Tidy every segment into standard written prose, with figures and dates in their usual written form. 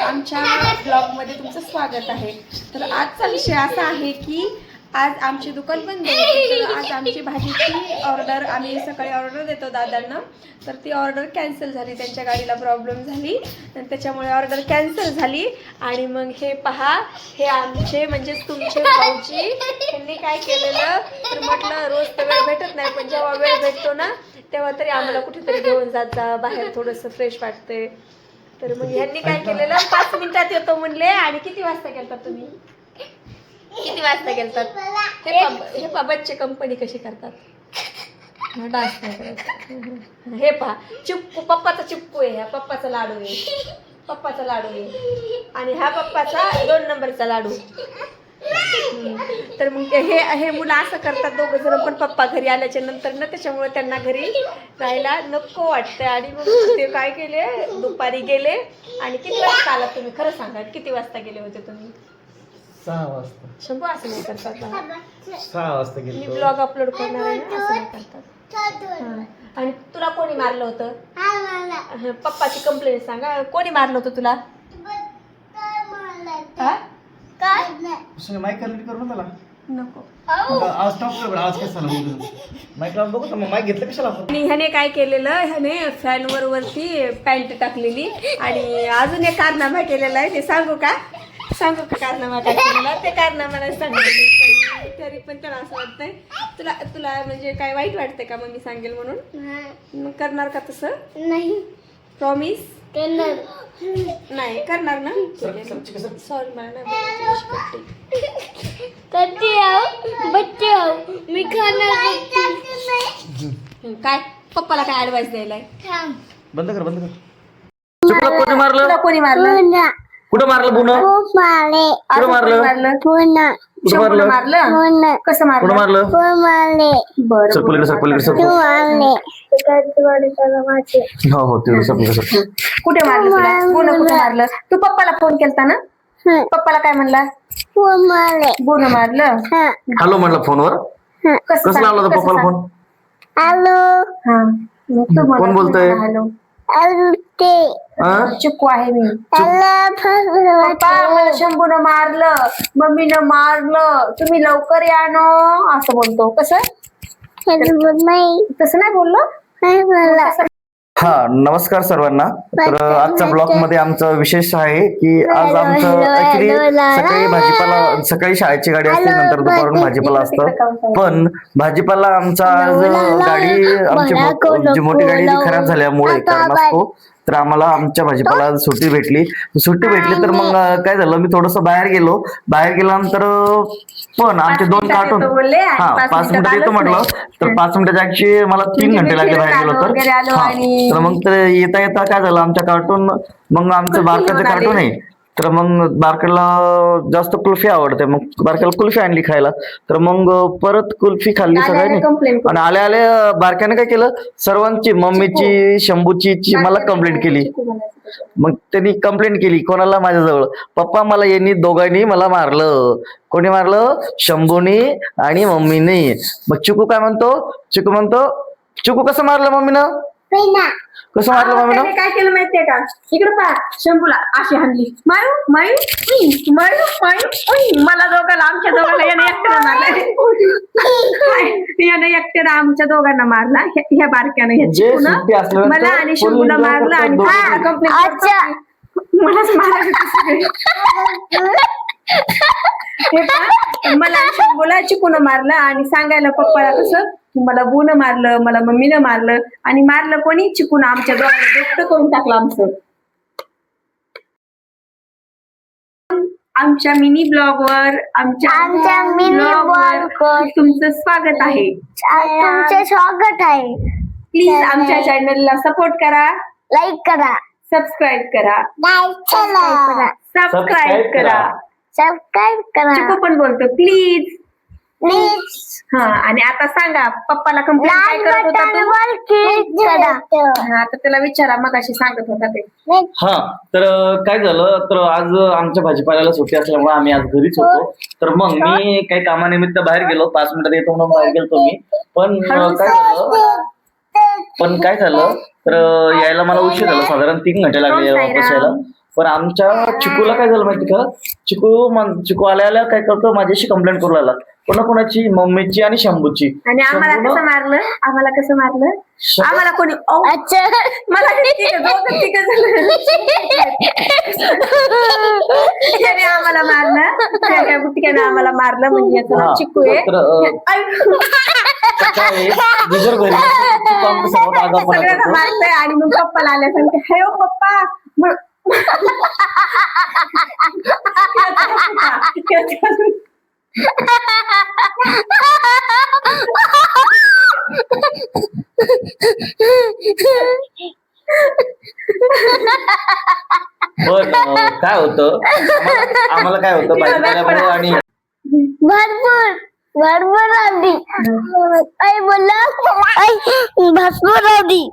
आमच्या ब्लॉगमध्ये तुमचं स्वागत आहे. तर आजचा विषय असा आहे की आज आमची दुकान बंद होती. तर आज आमची भाजीची ऑर्डर आम्ही सकाळी ऑर्डर देतो दादांना, तर ती ऑर्डर कॅन्सल झाली. त्यांच्या गाडीला प्रॉब्लेम झाली आणि त्याच्यामुळे ऑर्डर कॅन्सल झाली. आणि मग हे पहा, हे आमचे म्हणजेच तुमचे भाऊजी त्यांनी काय केलेलं, तर म्हटलं रोज तर वेळ भेटत नाही, पण जेव्हा वेळ भेटतो ना तेव्हा तरी आम्हाला कुठेतरी घेऊन जात जा, बाहेर थोडंसं फ्रेश वाटते. तर मग ह्यांनी काय केलेलं, 5 मिनिटात येतो म्हणले. आणि किती वाजता गेलतात तुम्ही? किती वाजता गेलतात? हे बच्चे कंपनी कशी करतात, डान्स नाही करायचं. हे पहा, चिप्कू, पप्पाचा चिप्कू आहे, ह्या पप्पाचा लाडू आहे, पप्पाचा लाडू आहे. आणि हा पप्पाचा 2 नंबरचा लाडू. तर मग हे मुलं असं करतात दोघं जण, पण पप्पा घरी आल्याच्या नंतर ना त्याच्यामुळे त्यांना घरी राहायला नको वाटतं. आणि मग ते काय केले, दुपारी गेले. आणि किती वाजता आला तुम्ही, खरं सांगा, किती वाजता गेले होते तुम्ही? 6 वाजता. शंभू असं नाही करतात ना, 6 वाजता गेलो. मी ब्लॉग अपलोड करणार आहे ना, असं नाही करतात. आणि तुला कोणी मारलं होतं? पप्पाची कंप्लेंट सांगा, कोणी मारलं होतं तुला? माईक कनेक्ट करू ना त्याला. नको. आज स्टॉप कर बरं, आज काय झालं माईक लावून बघू. मग माईक घेतलं कशाला आपण? आणि ह्याने काय केलेलं, ह्याने फॅनवर वरती पॅन्ट टाकलेली आणि अजून एक कारनामा केलेला आहे. ते सांगू का कारनामा काय केलेला? ते कारनामा नाही सांगितलं, तरी पण त्याला असं वाटतंय. तुला म्हणजे काय वाईट वाटतंय का मग मी सांगेल म्हणून? मग करणार का तसं? नाही. प्रॉमिस? नाही करणार ना? सॉरी, मला नाही काय पप्पाला काय ऍडवाइस द्यायलाय? बंद कर, बंद कर. कोणी मारलं? तुला कोणी मारलं? कुठं मारलं? बुन कुठं मारलं? शंभूला मारलं? कसं कुठं मारलं? मारलं? बरं. सर पलीकडे, सर पलीकडे, सर. हो हो, तेवढं सर पलीकडे, सर. कुठे मारलं तुला? गुण कुठे मारलं? तू पप्पाला फोन केलता ना? पप्पाला काय म्हणला? गुण मारलं? हॅलो म्हटलं फोनवर. कसं लावलं होतं पप्पाला फोन? कोण बोलतोय? हॅलो, हा? चिक्कू आहे मी. पप्पा, मला शंभूनं मारलं, मम्मीनं मारलं, तुम्ही लवकर या ना, असं बोलतो. कसं? तसं नाही बोललो. हा, नमस्कार सर्वांना. तर आजच्या ब्लॉग मध्ये आमचं विशेष आहे की आज आमचं ऍक्च्युली सकाळी भाजीपाला, सकाळी शाळेची गाडी असते, नंतर दुपारून भाजीपाला असतं. पण भाजीपाला आमचा आज गाडी, आमची जी मोठी गाडी ती खराब झाल्यामुळे कारणास्तव तर आम्हाला आमच्या भाजीपाला सुट्टी भेटली. तर मग काय झालं, मी थोडस बाहेर गेल्यानंतर पण आमचे 2 कार्टून, 5 मिनिटात येतो म्हटलं, तर 5 मिनिटाच्या ऍक्च्युली मला 3 घंटे लागले बाहेर गेलो तर. तर मग तर येता येता काय झालं, आमच्या कार्टून, मग आमचं बारकाचं कार्टून आहे, तर मग बारकाला जास्त कुल्फी आवडते, मग बारक्याला कुल्फी आणली खायला. तर मग परत कुल्फी खाल्ली सगळ्यांनी. आणि आल्या आल्या बारक्याने काय केलं, सर्वांची, मम्मीची, शंभूची, मला कंप्लेंट केली. मग त्यांनी कंप्लेंट केली कोणाला? माझ्याजवळ. पप्पा, मला यांनी दोघांनी मला मारलं. कोणी मारलं? शंभूनी आणि मम्मीने. मग चिकू काय म्हणतो? चिकू कसं मारलं मम्मीनं? कसं मारलं मम्मीनं? काय केलं माहितीये का? इकडे पहा, शंभूला अशी हाणली, मला दोघांना याने एकट्यानं आमच्या दोघांना मारला. ह्या बारक्यानं मला आणि शंभूला मारलं. आणि मलाच मारायचं. मला आणि शंभूला चिकून मारलं. आणि सांगायला पप्पाला कसं, मला बुन मारलं, मला मम्मीनं मारलं. आणि मारलं कोणी? चिकून. आमच्या दोघांना व्यक्त करून टाकलं आमचं. आमच्या मिनी ब्लॉगवर, आमच्या तुमचं स्वागत आहे. प्लीज आमच्या चॅनलला सपोर्ट करा, लाईक करा, सबस्क्राईब करा, सबस्क्राईब करा. चिकू पण बोलतो प्लीज. हा, आणि आता सांगा पप्पाला कंप्लेंट काय करत होता तू? आता त्याला विचारा, मग अशी सांगत होता ते. हा, तर काय झालं, तर आज आमच्या भाजीपाल्याला सुट्टी असल्यामुळे आम्ही आज घरीच होतो. तर मग मी काही कामानिमित्त बाहेर गेलो, 5 मिनिटात येतो म्हणून बाहेर गेलतो मी. पण काय झालं, तर यायला मला उशीर झाला, साधारण 3 घंटे लागले वापस यायला. पण आमच्या चिकूला काय झालं माहिती का, चिकू आल्या काय करतो, माझ्याशी कंप्लेंट करू लागला, कोणाची, मम्मीची आणि शंभूची. आणि आम्हाला कसं मारलं, आम्हाला कोणी अच्छा मला त्याने आम्हाला मारलं, त्या बुटिक्याने आम्हाला मारलं, म्हणजे याचं नाव चिकू आहे. सगळ्यांना मारतंय आणि मग पप्पाला आल्या सांगते, हे ओ पप्पा पण काय होतं, आम्हाला काय होतं भाजीपाल्यामुळे आणि भरपूर भरपूर आधी आई बोलला आई भरपूर आधी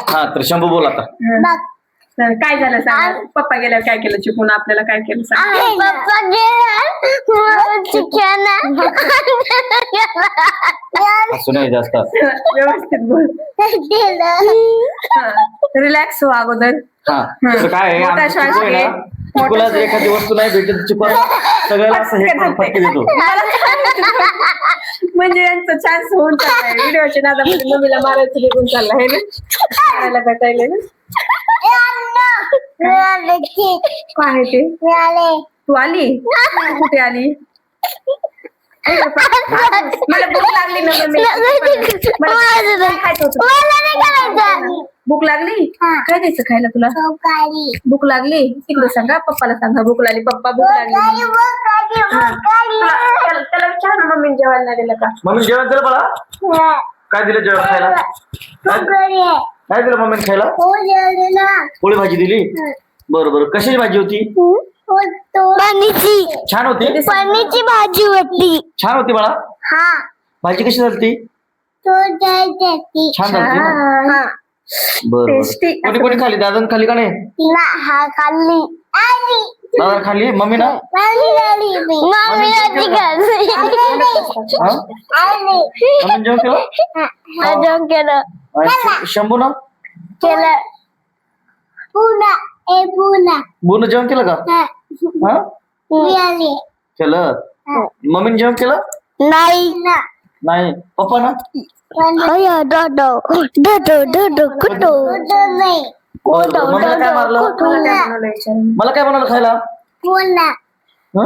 हा तर शंभू बोल आता. काय झालं सांग, पप्पा गेल्यावर काय केलं चिकून, आपल्याला काय केलं सांग. पप्पा गेला चिकन असं नाही जास्त व्यवस्थित बोल, रिलॅक्स हो अगोदर. हा तर काय आहे, मोठा आमचं श्वास चिकू आहे घे. ना, चिकूला जर एखादी वस्तू नाही भेटत, चिकू सगळ्याला असं हे फटके देतो. म्हणजे यांचा चान्स होऊन चाललाय व्हिडिओच्या नादामध्ये मम्मीला मारायचं निघून चालला आहे ना, मारायला भेटायला ना. काय आहे ते, तू आली कुठे आली, मला भूक लागली ना मम्मी, मला खायचं होतं. भूक लागली, काय द्यायचं खायला तुला, भूक लागली तिकडे सांगा पप्पाला, सांगा भूक लागली, पप्पा भूक लागली. त्याला विचार ना मम्मी जेवायला नाही दिलं का. मम्मी जेवण दिलं मला, काय दिलं जेवण खायला, काय दिलं मम्मीने खायला, पोळी भाजी दिली. बरोबर, कशाची भाजी होती, पनीरची छान होती, पनीरची भाजी होती. छान होती बाळा, हा भाजी कशी झाली, छान झाली ना. बरोबर, टेस्टी. कोणी कोणी खाली, दादाने खाली का नाही, हा खाल्ली दादा खाली, मम्मी ना, मम्मी मम्मी जेवण केलं, अजून केलं आणि शंभू ना केलं बोन जेवण केलं का, हा केलं, मम्मीने जेवण केलं नाही नाही, पप्पा ना डोडो कुटो बरोबर. मम्मीला काय मारलं, मला काय बनवलं खायला, हं?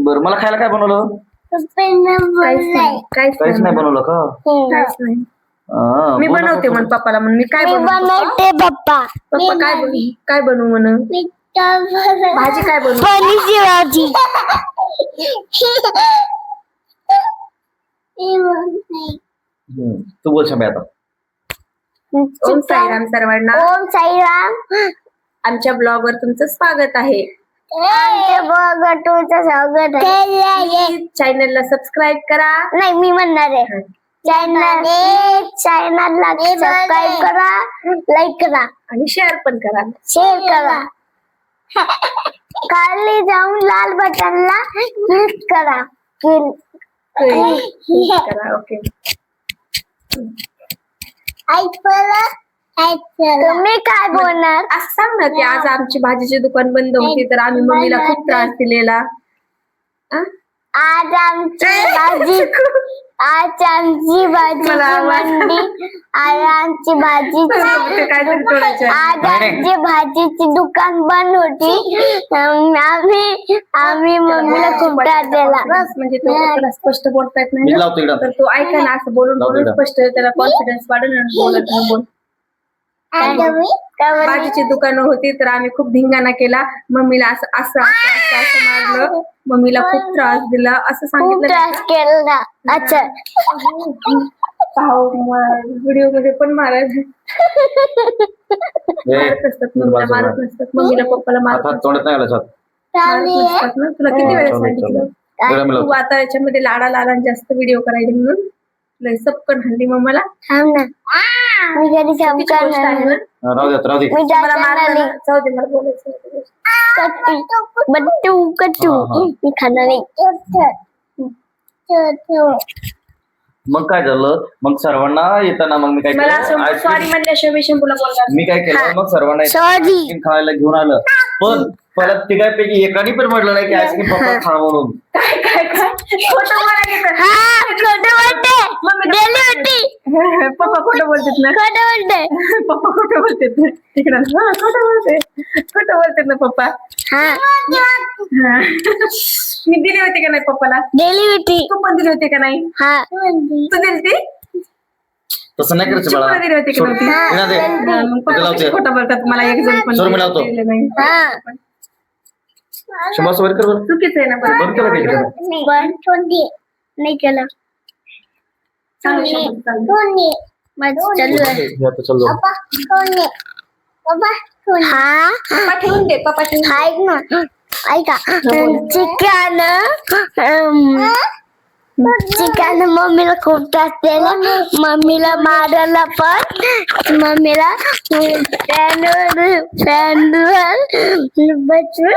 बरं, मला खायला काय बनवलं, काहीच नाही बनवलं का, मी बनवते म्हण पप्पाला, म्हण मी काय बनवते पप्पा पप्पा काय बनवू म्हण, भाजी काय बनवू, पनीरची भाजी तू बोल शंभे आता. ओम साईराम सर्वांना, ओम साईराम. आमच्या ब्लॉग वर तुमचं स्वागत आहे. चॅनलला सबस्क्राईब करा. नाही मी म्हणणार आहे चॅनलला सबस्क्राईब करा, लाईक करा आणि शेअर पण करा. शेअर करा. खाली जाऊन लाल बटनला क्लिक करा. ओके, तुम्ही काय बोलणार, असं सांग ना की आज आमची भाजीची दुकान बंद होती तर आम्ही मम्मीला खूप त्रास दिलेला. आज आमची भाजी आज आमची भाजी मंडी आज आमची भाजीची आज आमची भाजीची दुकान बंद होती. आम्ही मम्मीला खूप त्रास दिला. म्हणजे तो स्पष्ट बोलता येत नाही तर तो ऐका ना, असं बोलून बोलून स्पष्ट त्याला कॉन्फिडन्स वाढून बोलत बोल. भाजीची दुकानं होती तर आम्ही खूप धिंगाणा केला. मम्मीला असं असं असं असं मारलं, मम्मीला खूप त्रास दिला असं सांगितलं. अच्छा व्हिडिओ मध्ये पण मारत असतात, मम्मीला मारत नसतात, मम्मीला पप्पाला मारत नसतात ना. तुला किती वेळेस सांगितलं तू आता याच्यामध्ये लाडा लाडा जास्त व्हिडिओ करायचे म्हणून सबकन हल्ली मम्माला. मी कधी मी खाणार नाही. मग काय झालं, मग सर्वांना येताना मग मी काय मला केलं, सॉरी आईस्क्रीम म्हणल्याशिवाय मी शंभूला बोलणार मी काय केलं, मग सर्वांना Sorry. आईस्क्रीम खायला घेऊन आलं. पण परत तिघांपैकी एकाने पण म्हटलं नाही की आईस्क्रीम पप्पा खा म्हणून. काय काय काय खोटं बोलायचं. हा खोटं बोलते गेली होती पप्पा खोटं बोलतात ना. खोटं बोलते पप्पा खोटं बोलतात ना तिकडं. हा, खोटं बोलतात ना पप्पा. हा हा. मी दिली होती का नाही पप्पाला? गेली होती तू पण दिली होती का नाही? हा तू दिली ती? तसं नाही करायचं चिपळूण दिली होती का सोड. नव्हती? विना दे. हा, मग इथे पप्पा लावते. कशी खोटं बोलतात, मला एक जण पण सोड, मी लावतो. दिलं नाही. हा शंभर वर कर बरं. चुकीचं आहे ना बरं. बंद केलं का इकडे? पण कोणी नाही केलं चालू आहे, शंभर चालू. माझं चालू आहे हे आता चालू झालं. हा पप्पा ठेवून दे, पप्पा ठेवून दे. ऐक ना ऐका चिकन चिकन मम्मीला खूप त्रास दिला, मम्मीला मारायला पण मम्मीला फॅनवर बसवून